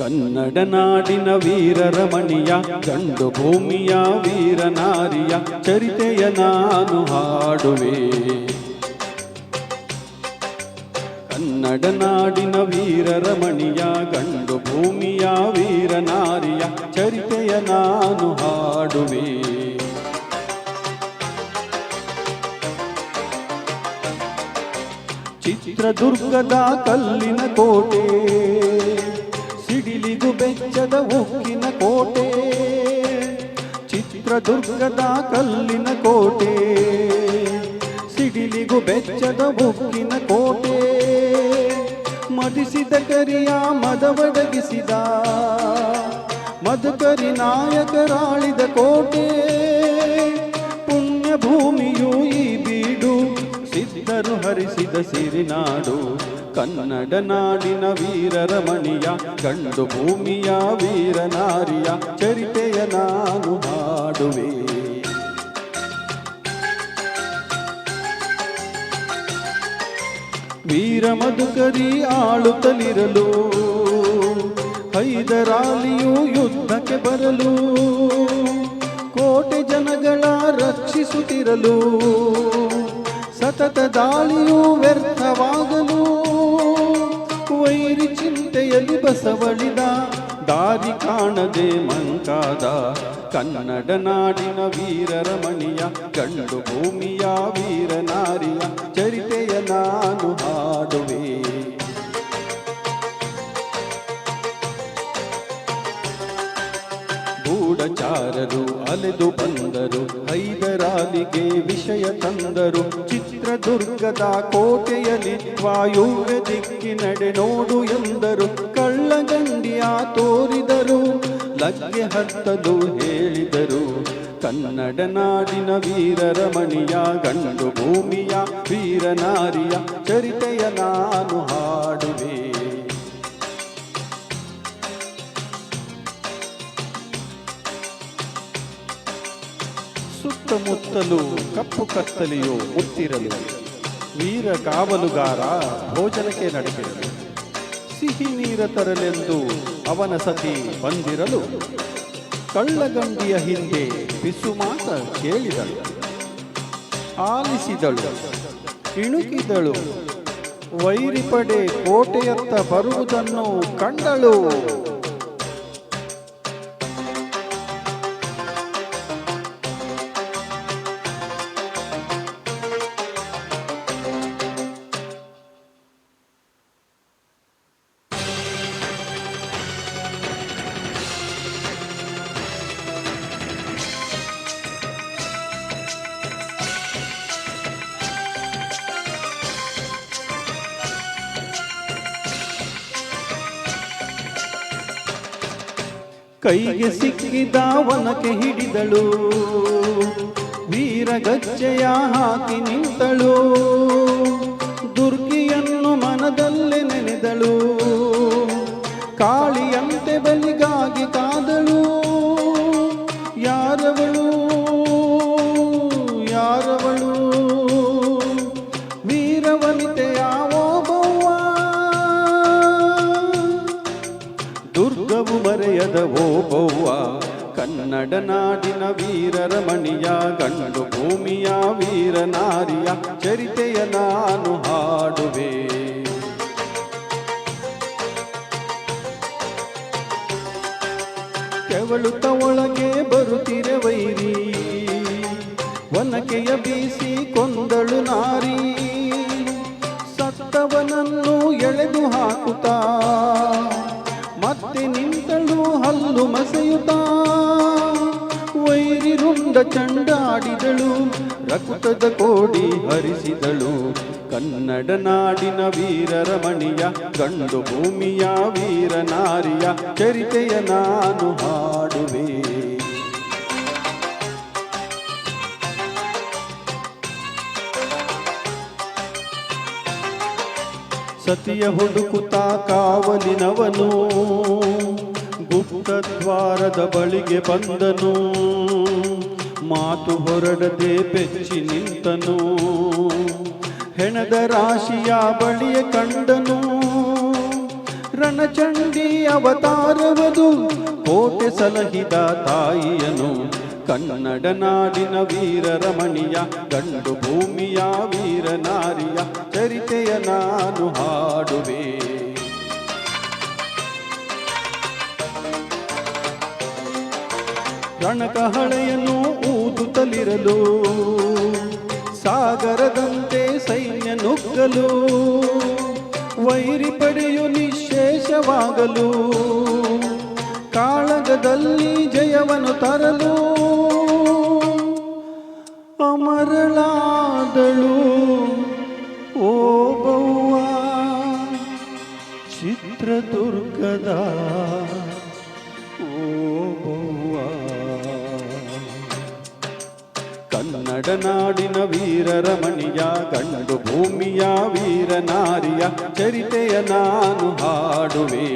ಕನ್ನಡ ನಾಡಿನ ವೀರರಮಣಿಯ ಗಂಡು ಭೂಮಿಯ ವೀರನಾರಿಯ ಚರಿತೆಯ ನಾನು ಹಾಡುವೆ. ಕನ್ನಡ ನಾಡಿನ ವೀರರಮಣಿಯ ಗಂಡು ಭೂಮಿಯ ವೀರನಾರಿಯ ಚರಿತೆಯ ನಾನು ಹಾಡುವೆ. ಚಿತ್ರದುರ್ಗದ ಕಲ್ಲಿನ ಕೋಟೆ, ಸಿಡಿಲಿಗೂ ಬೆಚ್ಚದ ಉಕ್ಕಿನ ಕೋಟೆ. ಚಿತ್ರದುರ್ಗದ ಕಲ್ಲಿನ ಕೋಟೆ, ಸಿಡಿಲಿಗೂ ಬೆಚ್ಚದ ಉಕ್ಕಿನ ಕೋಟೆ. ಮದಿಸಿದ ಕರಿಯ ಮದವಡಗಿಸಿದ ಮದಕರಿ ನಾಯಕರಾಳಿದ ಕೋಟೆ. ಪುಣ್ಯ ಭೂಮಿಯು ಈ ಬೀಡು, ಸಿದ್ಧರು ಹರಿಸಿದ ಸಿರಿನಾಡು. ಕನ್ನಡ ನಾಡಿನ ವೀರರಮಣಿಯ ಗಂಡು ಭೂಮಿಯ ವೀರನಾರಿಯ ಚರಿತೆಯ ನಾನು ಹಾಡುವೆ. ವೀರ ಮಧುಕರಿ ಆಳುತ್ತಲಿರಲು, ಹೈದರಾಲಿಯು ಯುದ್ಧಕ್ಕೆ ಬರಲು, ಕೋಟೆ ಜನಗಳ ರಕ್ಷಿಸುತ್ತಿರಲು, ಸತತ ದಾಳಿಯು ವ್ಯರ್ಥವಾಗಲು, ವೈರಿ ಚಿಂತೆಯಲ್ಲಿ ಬಸವಳಿದ, ದಾರಿ ಕಾಣದೆ ಮಂಕಾದ. ಕನ್ನಡ ನಾಡಿನ ವೀರರಮಣಿಯ ಗಂಡು ಭೂಮಿಯ ವೀರನಾರಿಯ ಚರಿತೆಯ ನಾನು ಹಾಡುವೆ. ಗೂಢಚಾರರು ಅಲೆದು ಬಂದರು, ಹೈದರಾಲಿಗೆ ವಿಷಯ ತಂದರು. ಚಿತ್ರದುರ್ಗದ ಕೋಟೆಯಲ್ಲಿ ವಾಯುವ್ಯ ದಿಕ್ಕಿನಡೆ ನೋಡು ಎಂದರು. ಕಳ್ಳಗಂಡಿಯ ತೋರಿದರು, ಲಗ್ಗೆ ಹತ್ತಲು ಹೇಳಿದರು. ಕನ್ನಡ ನಾಡಿನ ವೀರರಮಣಿಯ ಗಂಡು ಭೂಮಿಯ ವೀರನಾರಿಯ ಚರಿತೆಯ ನಾನು ಹಾಡುವೆ. ಸುತ್ತಮುತ್ತಲು ಕಪ್ಪು ಕತ್ತಲೆಯು ಮುತ್ತಿರಲು, ವೀರ ಕಾವಲುಗಾರ ಭೋಜನಕ್ಕೆ ನಡೆದಿರಲು. ಸಿಹಿ ನೀರ ತರಲೆಂದು ಅವನ ಸತಿ ಬಂದಿರಲು, ಕಳ್ಳಗಂಡಿಯ ಹಿಂದೆ ಬಿಸು ಮಾತ ಕೇಳಿದಳು. ಆಲಿಸಿದಳು, ಇಣುಕಿದಳು, ವೈರಿ ಪಡೆ ಕೋಟೆಯತ್ತ ಬರುವುದನ್ನು ಕಂಡಳು. ಕೈಗೆ ಸಿಕ್ಕಿದ ವನಕ್ಕೆ ಹಿಡಿದಳು, ವೀರಗಜ್ಜೆಯ ಹಾಕಿ ನಿಂತಳು. ದುರ್ಗಿಯನ್ನು ಮನದಲ್ಲೇ ನೆನೆದಳು, ಕಾಳಿಯಂತೆ ಬಲಿಗಾಗಿ ಕಾದಳು. ಯಾರವಳು ಯಾರವಳು, ವೀರವನಿತೆಯ ಓಬವ್ವ. ದುರ್ಗವು ಮರೆಯದ ಓಬವ್ವ. ಕನ್ನಡ ನಾಡಿನ ವೀರರಮಣಿಯ ಗಂಡು ಭೂಮಿಯ ವೀರನಾರಿಯ ಚರಿತೆಯ ನಾನು ಹಾಡುವೆ. ಕೆವಳುತ್ತ ಒಳಗೆ ಬರುತ್ತಿರೆ ವೈರಿ, ವನಕೆಯ ಬೀಸಿ ಕೊಂದಳು ನಾರಿ. ಸತ್ತವನನ್ನು ಎಳೆದು ಹಾಕುತ್ತಾ ಮತ್ತೆ ನಿಂತಳು ಹಲ್ಲು ಮಸೆಯುತ್ತಾ. ವೈರಿ ರುಂಡ ಚಂಡಾಡಿದಳು, ರಕ್ತದ ಕೋಡಿ ಹರಿಸಿದಳು. ಕನ್ನಡ ನಾಡಿನ ವೀರರಮಣಿಯ ಗಂಡು ಭೂಮಿಯ ವೀರನಾರಿಯ ಚರಿತೆಯ ನಾನು ಹಾಡುವೆ. ಸತಿಯ ಹುಡುಕುತ್ತಾ ಕಾವಲಿನವನು, ಗುಪ್ತದ್ವಾರದ ಬಳಿಗೆ ಬಂದನು. ಮಾತು ಹೊರಡದೆ ಬೆಚ್ಚಿ ನಿಂತನು, ಹೆಣದ ರಾಶಿಯ ಬಳಿಯ ಕಂಡನು. ರಣಚಂಡಿ ಅವತಾರವದು ಕೋಟೆ ಸಲಹಿದ ತಾಯಿಯನು ಕನ್ನಡ ನಾಡಿನ ವೀರ ರಮಣಿಯ ಗಂಡು ಭೂಮಿಯ ವೀರ ನಾರಿಯ ಚರಿತೆಯ ನಾನು ಹಾಡುವೆ. ರಣಕಹಳೆಯನ್ನು ಊದುತ್ತಲಿರಲು ಸಾಗರದಂತೆ ಸೈನ್ಯ ನುಗ್ಗಲು ವೈರಿ ಪಡೆಯು ನಿಶೇಷವಾಗಲು ಕಾಳಗದಲ್ಲಿ ಜಯವನ್ನು ತರಲು ಅಮರಳಾದಳು ಓಬವ್ವ ಚಿತ್ರದುರ್ಗದ ಓಬವ್ವ. ಕನ್ನಡ ನಾಡಿನ ವೀರ ರಮಣಿಯ ಗಂಡು ಭೂಮಿಯ ವೀರ ನಾರಿಯ ಚರಿತೆಯ ನಾನು ಹಾಡುವೆ.